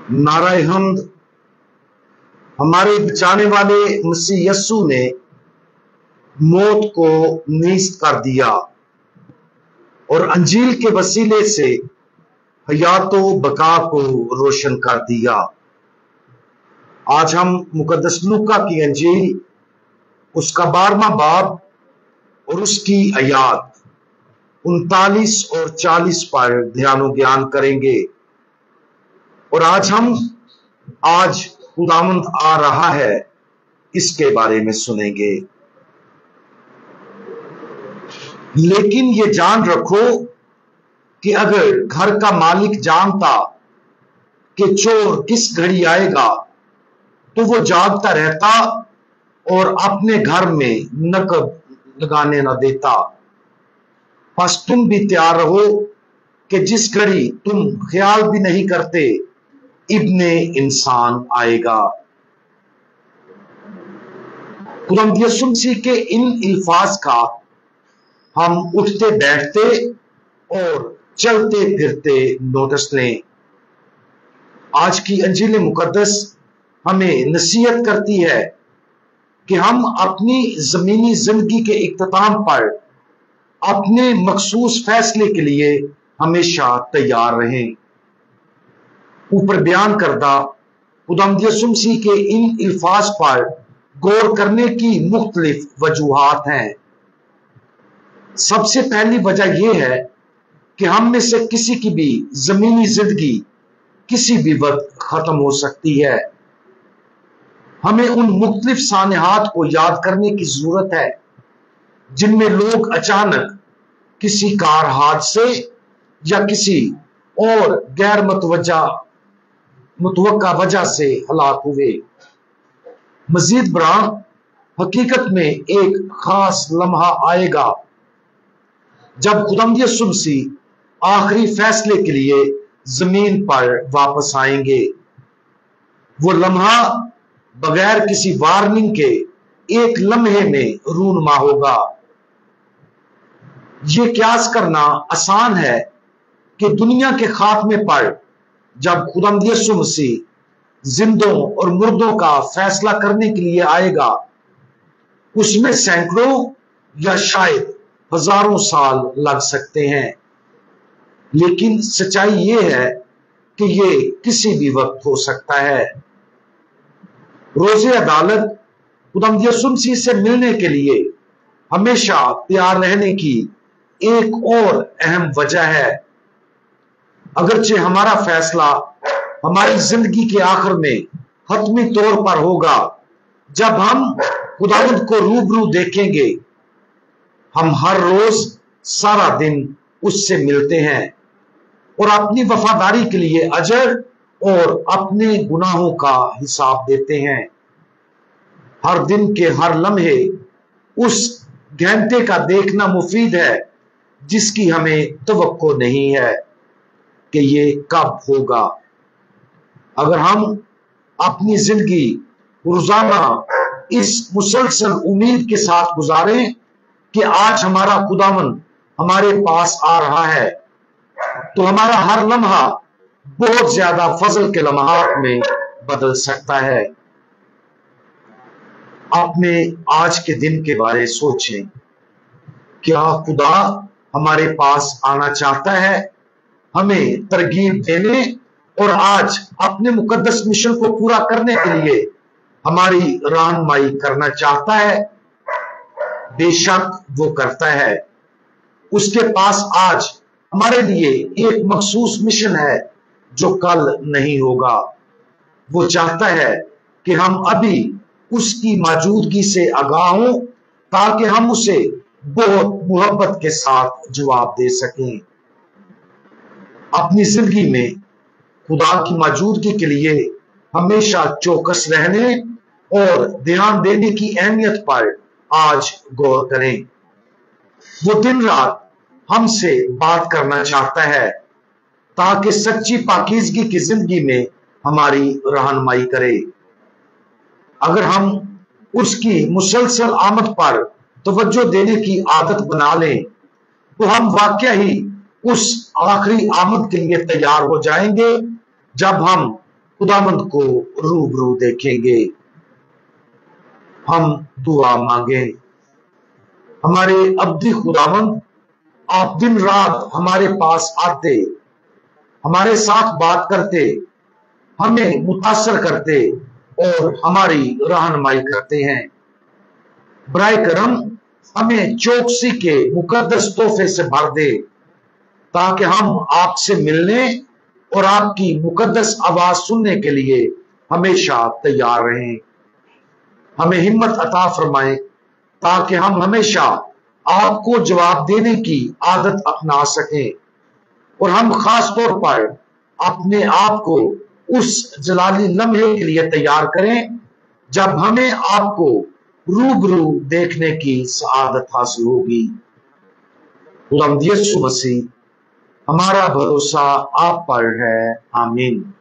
नाराए हम्द। हमारे बचाने वाले मसीह यस्सु ने मौत को नीस्त कर दिया और अंजील के वसीले से हयातो बका को रोशन कर दिया। आज हम मुकद्दस लूका की अंजील उसका 12वां बाब और उसकी आयात 39 और 40 पर ध्यान ज्ञान करेंगे। और आज खुदावंद आ रहा है, इसके बारे में सुनेंगे। लेकिन ये जान रखो कि अगर घर का मालिक जानता कि चोर किस घड़ी आएगा तो वो जागता रहता और अपने घर में नकब लगाने न देता। बस तुम भी तैयार रहो कि जिस घड़ी तुम ख्याल भी नहीं करते इब्ने इंसान आएगा। खुदावंद यीशु मसीह के इन अल्फाज का हम उठते बैठते और चलते फिरते नोटिस लें। आज की अंजील मुकद्दस हमें नसीहत करती है कि हम अपनी जमीनी जिंदगी के इख्तिताम पर अपने मखसूस फैसले के लिए हमेशा तैयार रहें। ऊपर बयान करदा खुदावंद यीशु मसीह के इन अल्फाज पर गौर करने की मुख्तलिफ वजूहात हैं। सबसे पहली वजह यह है कि हम में से किसी की भी जमीनी जिंदगी किसी भी वक्त खत्म हो सकती है। हमें उन मुख्तलिफ सानहात को याद करने की जरूरत है जिनमें लोग अचानक किसी कार हादसे या किसी और गैर मुतवक्का वजह से हलाक हुए। मजीद बरां हकीकत में एक खास लम्हा आएगा जब खुदावंद यीशु मसीह आखिरी फैसले के लिए जमीन पर वापस आएंगे। वो लम्हा बगैर किसी वार्निंग के एक लम्हे में रूनुमा होगा। ये क्यास करना आसान है कि दुनिया के खात्मे पर जब खुदावंद यीशु मसीह जिंदों और मुर्दों का फैसला करने के लिए आएगा, उसमें सैकड़ों या शायद हजारों साल लग सकते हैं। लेकिन सच्चाई यह है कि यह किसी भी वक्त हो सकता है। रोज़े अदालत खुदावंद यीशु मसीह से मिलने के लिए हमेशा तैयार रहने की एक और अहम वजह है। अगरचे हमारा फैसला हमारी जिंदगी के आखिर में हतमी तौर पर होगा जब हम खुदावंद को रूबरू देखेंगे। हम हर रोज सारा दिन उससे मिलते हैं और अपनी वफादारी के लिए अजर और अपने गुनाहों का हिसाब देते हैं। हर दिन के हर लम्हे उस घंटे का देखना मुफीद है जिसकी हमें तवक्को नहीं है कि ये कब होगा। अगर हम अपनी जिंदगी रोजाना इस मुसलसल उम्मीद के साथ गुजारें कि आज हमारा खुदावंद हमारे पास आ रहा है, तो हमारा हर लम्हा बहुत ज्यादा फजल के लम्हात में बदल सकता है। अपने आज के दिन के बारे में सोचें। क्या खुदा हमारे पास आना चाहता है, हमें तरगीब देने और आज अपने मुकद्दस मिशन को पूरा करने के लिए हमारी रहनुमाई करना चाहता है? बेशक वो करता है। उसके पास आज हमारे लिए एक मखसूस मिशन है जो कल नहीं होगा। वो चाहता है कि हम अभी उसकी मौजूदगी से आगाह हों ताकि हम उसे बहुत मोहब्बत के साथ जवाब दे सकें। अपनी जिंदगी में खुदा की मौजूदगी के लिए हमेशा चौकस रहने और ध्यान देने की अहमियत पर आज गौर करें। वो दिन रात हमसे बात करना चाहता है ताकि सच्ची पाकीज़गी की जिंदगी में हमारी रहनुमाई करे। अगर हम उसकी मुसलसल आमद पर तवज्जो देने की आदत बना लें तो हम वाकया ही उस आखिरी आमद के लिए तैयार हो जाएंगे जब हम खुदावंद को रूबरू देखेंगे। हम दुआ मांगे। हमारे अब्दी खुदावंद, आप दिन रात हमारे पास आते, हमारे साथ बात करते, हमें मुतासर करते और हमारी रहनुमाई करते हैं। बराए करम हमें चौकसी के मुकद्दस तोहफे से भर दे, ताकि हम आपसे मिलने और आपकी मुकद्दस आवाज सुनने के लिए हमेशा तैयार रहें। हमें हिम्मत अता फरमाएं, ताकि हम हमेशा आपको जवाब देने की आदत अपना सकें और हम खास तौर पर अपने आप को उस जलाली लम्हे के लिए तैयार करें जब हमें आपको रूबरू देखने की सआदत हासिल होगी। खुदावंद यीशु मसीह, हमारा भरोसा आप पर है। आमीन।